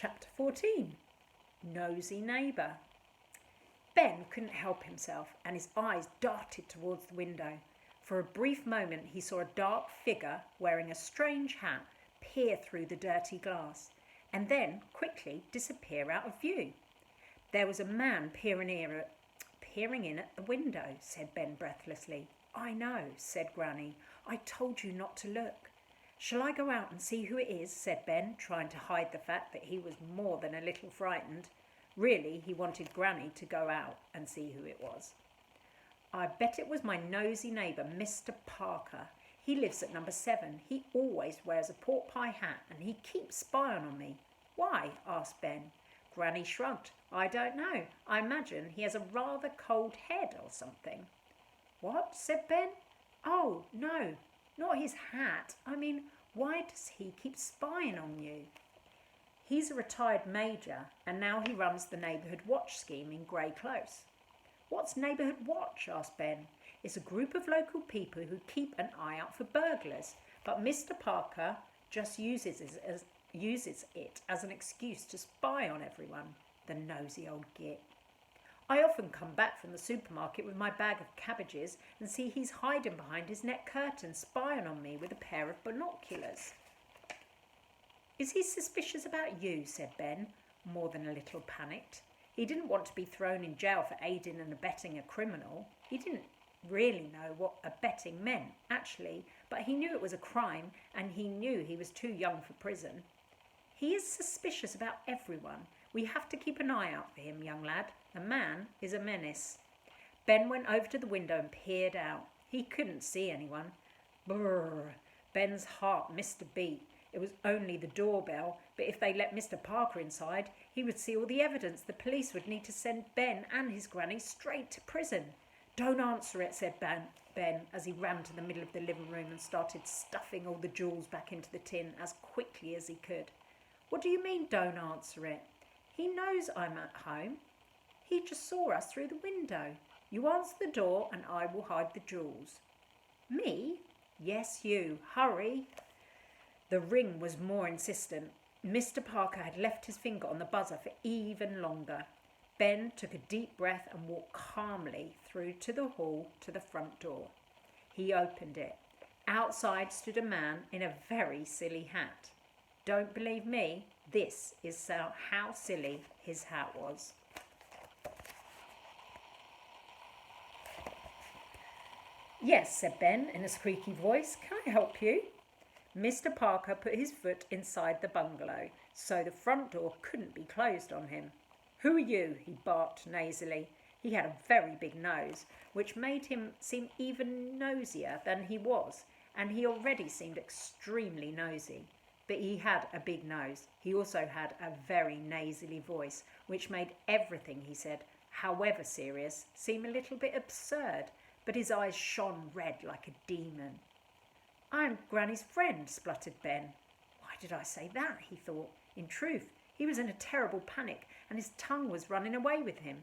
Chapter 14. Nosy Neighbour. Ben couldn't help himself, and his eyes darted towards the window. For a brief moment he saw a dark figure wearing a strange hat peer through the dirty glass, and then quickly disappear out of view. There was a man peering in at the window, said Ben breathlessly. I know, said Granny. I told you not to look. Shall I go out and see who it is? Said Ben, trying to hide the fact that he was more than a little frightened. Really, he wanted Granny to go out and see who it was. I bet it was my nosy neighbour, Mr. Parker. He lives at number 7. He always wears a pork pie hat and he keeps spying on me. Why? Asked Ben. Granny shrugged. I don't know. I imagine he has a rather cold head or something. What? Said Ben. Oh, no, not his hat. I mean, why does he keep spying on you? He's a retired major and now he runs the Neighbourhood Watch scheme in Grey Close. What's Neighbourhood Watch? Asked Ben. It's a group of local people who keep an eye out for burglars, but Mr. Parker just uses it as an excuse to spy on everyone. The nosy old git. I often come back from the supermarket with my bag of cabbages and see he's hiding behind his net curtain spying on me with a pair of binoculars. Is he suspicious about you? Said Ben, more than a little panicked. He didn't want to be thrown in jail for aiding and abetting a criminal. He didn't really know what abetting meant, actually, but he knew it was a crime and he knew he was too young for prison. He is suspicious about everyone. We have to keep an eye out for him, young lad. The man is a menace. Ben went over to the window and peered out. He couldn't see anyone. Brrr! Ben's heart missed a beat. It was only the doorbell, but if they let Mr. Parker inside, he would see all the evidence. The police would need to send Ben and his granny straight to prison. Don't answer it, said Ben as he ran to the middle of the living room and started stuffing all the jewels back into the tin as quickly as he could. What do you mean, don't answer it? He knows I'm at home. He just saw us through the window. You answer the door and I will hide the jewels. Me? Yes, you. Hurry. The ring was more insistent. Mr. Parker had left his finger on the buzzer for even longer. Ben took a deep breath and walked calmly through to the hall to the front door. He opened it. Outside stood a man in a very silly hat. Don't believe me? This is how silly his hat was. Yes, said Ben in a squeaky voice. Can I help you? Mr. Parker put his foot inside the bungalow, so the front door couldn't be closed on him. Who are you? He barked nasally. He had a very big nose, which made him seem even nosier than he was, and he already seemed extremely nosy. But he had a big nose. He also had a very nasally voice, which made everything he said, however serious, seem a little bit absurd, but his eyes shone red like a demon. I'm Granny's friend, spluttered Ben. Why did I say that? He thought. In truth, he was in a terrible panic and his tongue was running away with him.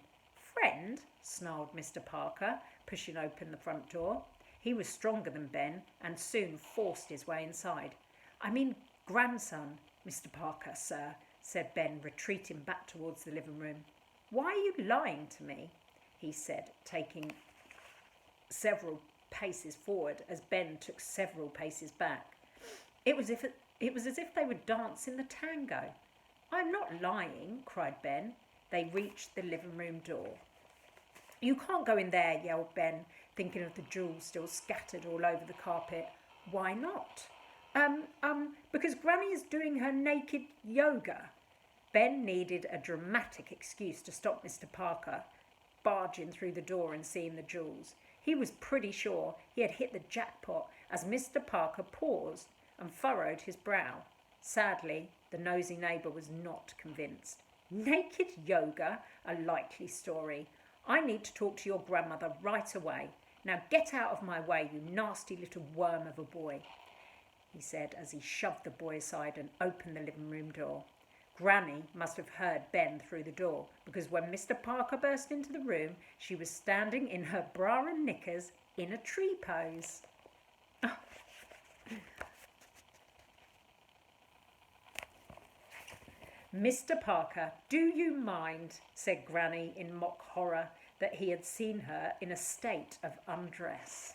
Friend? Snarled Mr. Parker, pushing open the front door. He was stronger than Ben and soon forced his way inside. I mean grandson, Mr. Parker, sir, said Ben, retreating back towards the living room. Why are you lying to me? He said, taking several paces forward as Ben took several paces back. It was as if they were dancing the tango. I'm not lying, cried Ben. They reached the living room door. You can't go in there, yelled Ben, thinking of the jewels still scattered all over the carpet. Why not? Because Granny is doing her naked yoga. Ben needed a dramatic excuse to stop Mr. Parker barging through the door and seeing the jewels. He was pretty sure he had hit the jackpot as Mr. Parker paused and furrowed his brow. Sadly, the nosy neighbour was not convinced. Naked yoga? A likely story. I need to talk to your grandmother right away. Now get out of my way, you nasty little worm of a boy, he said as he shoved the boy aside and opened the living room door. Granny must have heard Ben through the door, because when Mr. Parker burst into the room, she was standing in her bra and knickers in a tree pose. Mr. Parker, do you mind, said Granny in mock horror that he had seen her in a state of undress.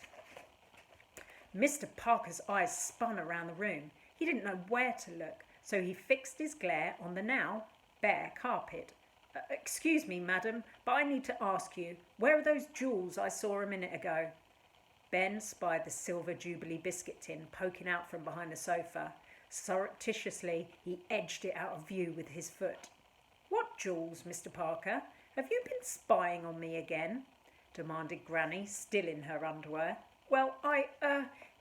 Mr. Parker's eyes spun around the room. He didn't know where to look, so he fixed his glare on the now bare carpet. Excuse me, madam, but I need to ask you, where are those jewels I saw a minute ago? Ben spied the silver Jubilee biscuit tin poking out from behind the sofa. Surreptitiously, he edged it out of view with his foot. What jewels, Mr. Parker? Have you been spying on me again? Demanded Granny, still in her underwear. Well,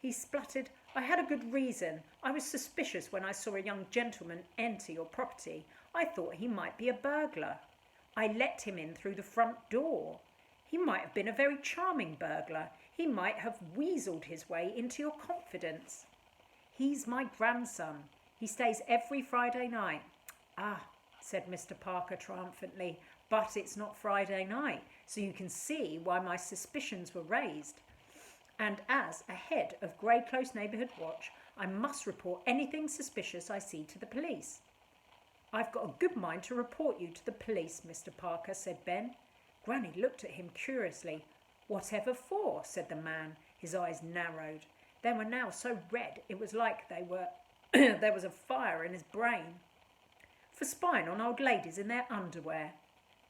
he spluttered. I had a good reason. I was suspicious when I saw a young gentleman enter your property. I thought he might be a burglar. I let him in through the front door. He might have been a very charming burglar. He might have weaseled his way into your confidence. He's my grandson. He stays every Friday night. Ah, said Mr. Parker triumphantly, but it's not Friday night, so you can see why my suspicions were raised. And as a head of Grey Close Neighbourhood Watch, I must report anything suspicious I see to the police. I've got a good mind to report you to the police, Mr. Parker, said Ben. Granny looked at him curiously. Whatever for? Said the man, his eyes narrowed. They were now so red it was like they were there was a fire in his brain. For spying on old ladies in their underwear,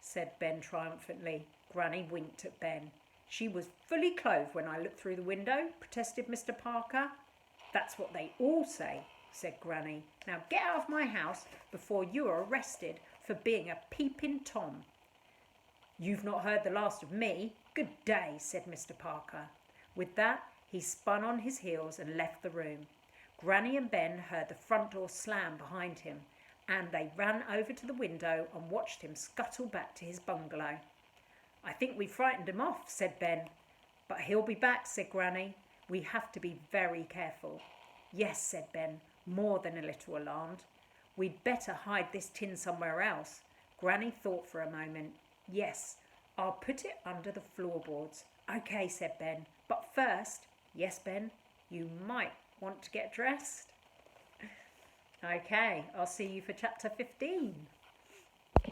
said Ben triumphantly. Granny winked at Ben. She was fully clothed when I looked through the window, protested Mr. Parker. That's what they all say, said Granny. Now get out of my house before you are arrested for being a peeping Tom. You've not heard the last of me. Good day, said Mr. Parker. With that, he spun on his heels and left the room. Granny and Ben heard the front door slam behind him, and they ran over to the window and watched him scuttle back to his bungalow. I think we frightened him off, said Ben. But he'll be back, said Granny. We have to be very careful. Yes, said Ben, more than a little alarmed. We'd better hide this tin somewhere else. Granny thought for a moment. Yes, I'll put it under the floorboards. OK, said Ben. But first, yes, Ben, you might want to get dressed. OK, I'll see you for chapter 15.